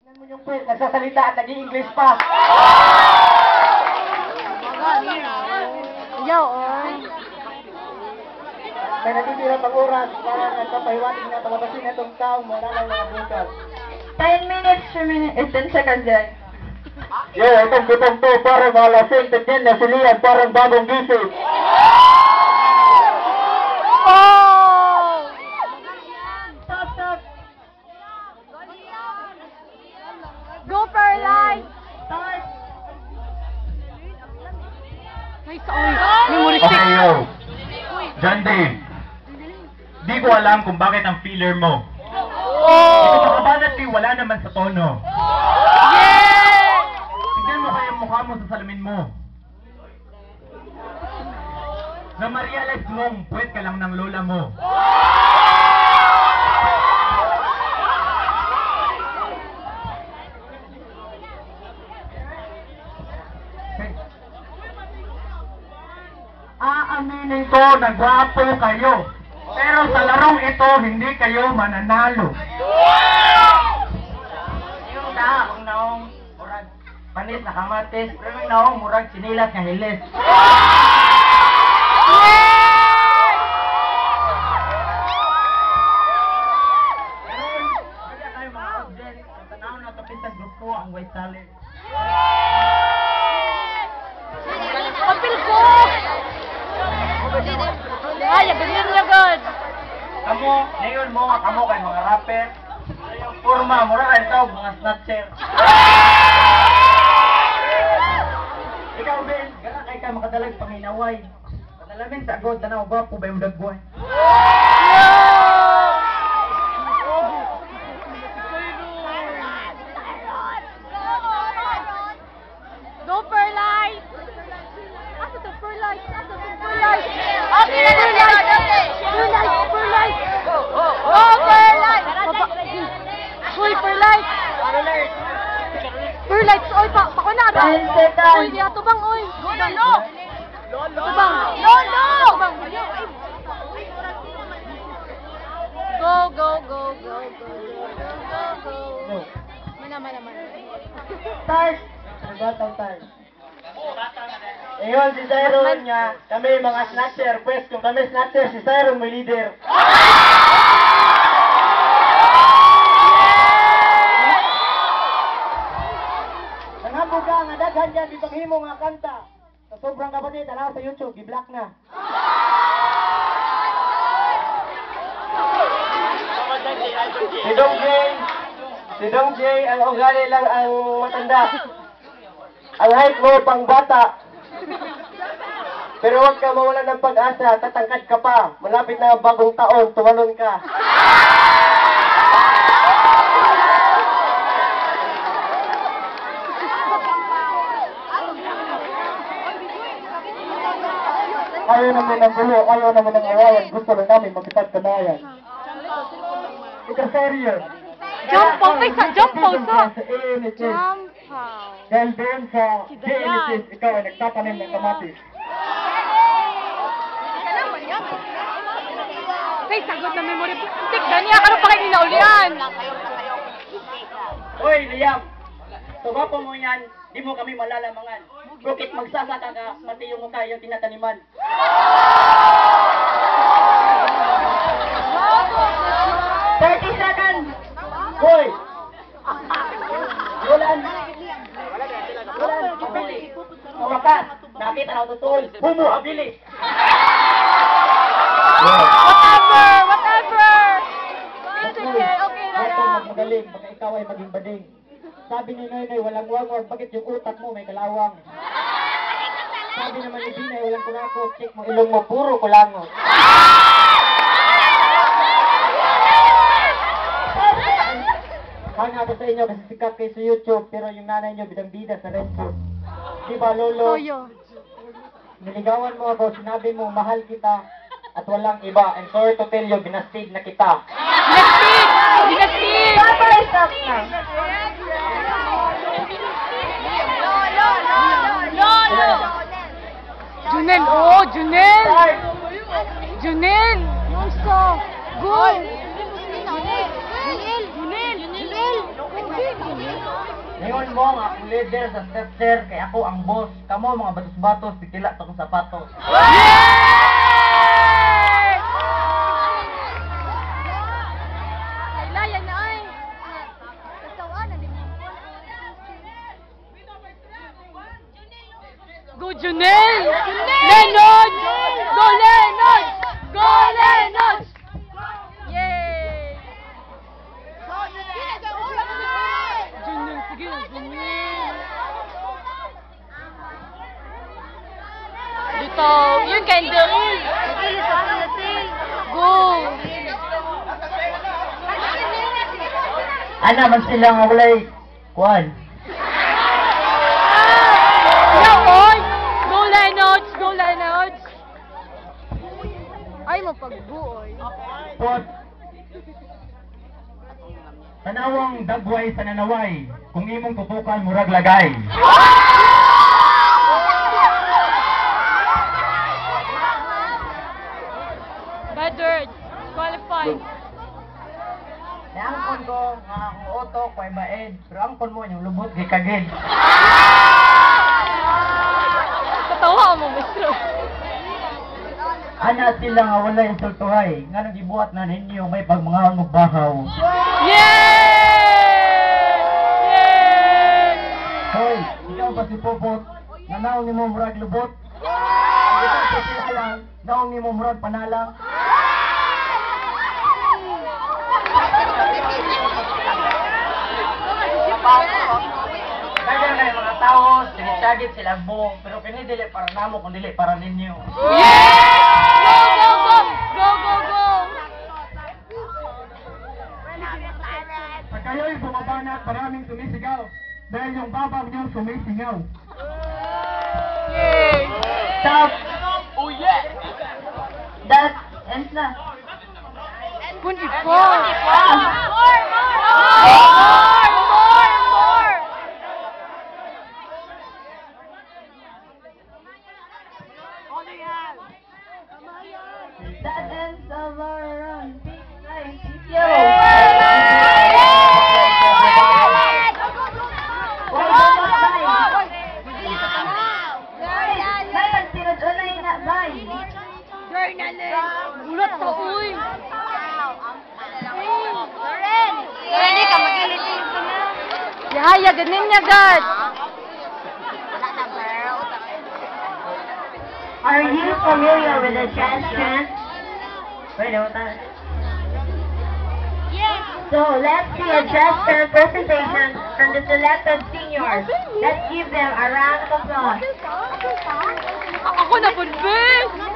Tingnan mo yung quiz, nagsasalita at nag-i-English pa. Yo, oy. May natitira pang oras para nagpapahiwatig na palabasin na itong taong malalang mga bukas. 10 minutes, 10 seconds yan. Yo, itong gutong to, parang mga lasing, tignan na silihan, parang bagong gising. Oh! Stop. Go for life. Start. Nice, oy. Memory stick. Okay, yo. John Dave. Di ko alam kung bakit ang feeler mo. Ito makabanat kay wala naman sa tono. Yeah! Tignan mo kaya mukha mo sa salamin mo. Na ma-realize mong puwet ka lang ng lola mo. Aaminin ko na gwapo kayo. Pero sa larong ito, hindi kayo mananalo. Yung akong naong murag panis na kamatis, pero yung naong murag sinilas nga hilis. Kaya kayo mga audience, ang tanawin na tapos sa grupo ang white salad. Kapil ko! Ay, ganyan na good. Kamu, ngayon mo nga kamo kay mga rapper. Forma, mura kayo tawag mga snatcher. Ikaw, Ben, gana kay ka makadalag panginaway. Padalamin sa agod, tanaw ba po ba yung dagbuhay? Go for life! Asa to for life? Okay na for life! Go for life! Uy, for life! For life! Uy, pako na ba? 10 seconds! Uy, di ato bang, uy! Lolo! Ato bang? Lolo! Go! Mana. Start! Batang time. Ngayon si Zyron nga, kami mga snatcher. Pues kung kami snatcher, si Zyron may leader. Nangako ka nga daghan dyan, ipaghimo nga kanta. Sa sobrang kapatid, tanaw sa YouTube, i-block na. Si Dong Jay, ang ugali lang ang matanda. Ang height mo pang bata. Pero huwag ka mawala ng pag-asa, tatangkad ka pa. Malapit na ang bagong taon, tumalon ka. Ayaw naman ang gulo, ayaw naman ang awayan. Gusto lang namin magkipagkanayan. Ito serious. Jump pose, jump pose. ANHS. Jump pose. Dahil doon sa JNHS, ikaw ay nagtatanim ng kamatis. Say, sagot na memory stick. Daniya, ano pa kayo ninaulian? Hoy, Liam! Tugapo mo yan, di mo kami malalamangan. Bakit magsasaka ka, pati yung mukha yung tinataniman. Hoy! Yulan! Abilis! Mawakas! Nakita na tutol! Humo, abilis! Whatever! Sige, okay na Huwag lang. kang magmagaling, baka ikaw ay maging bading. Sabi ni Noynoy, walang wangwag, bakit yung utak mo may kalawang? Sabi naman ni Binay, walang kunakot, check mo ilong mo, puro kulangot. Hanga ako sa inyo kasi sikat kayo sa YouTube, pero yung nanay nyo bidang-bida sa rescue. Di ba, Lolo? Toyo. Niligawan mo ako, sinabi mo, mahal kita, at walang iba. And sorry to tell you, binastig na kita. Binastig! Papa, stop na. Lolo! Junel, oh, Junel! Junel! Yung so, go! Junel! Ngayon mo nga akong leader sa stepster kay ako ang boss. Kamo mga batos-batos, pitila sa akong sapatos. Layan na ay. Kasawaan na din. Go Junel! Lenon! Go Lenon! Go Lenon! Yay! Junel, sige na, Junel. Dito, yun kaya Go! Ana man sila nga walay kuan. Yaon! Go Lenods! Go Lenods! Ay mo pagbuoy. Pot. Tanawang dagway sa nanaway, kung imong tutukan murag lagay. Better. Qualified. Naangkon ko nga ang auto ko ay baed, pero angkon mo yung lubot kay kagid. Katawa mo, Mr. Ana sila nga wala insultuhay, nga nang gibuhat na ninyo may pagmangahon og bahaw. Yay! Yay! Hoy, ikaw ba si Popot? Nga naong ni mo murag lubot? Ikaw sa sila lang, naong ni mo murag panalang? Kaya na yung mga tao, sinitsagit sila buong, pero pinidili para namo kung dili para ninyo. Yeah! Go, go, go! Go, go, go! Pag kayo'y bumaba na at maraming sumisigaw, dahil yung babang niyong sumisingaw. Yay! Stop! Oh, yeah! That ends na. 24! More! More! More! That ends our run. Ulat sa uy! Hindi ka mag-ilitin ko na. Yahaya, ganin niya, God! Are you familiar with the jazz chant? Wait, what that? Yes! So let's see a jazz chant presentation from the selected seniors. Let's give them a round of applause. Ako na, Pulbis!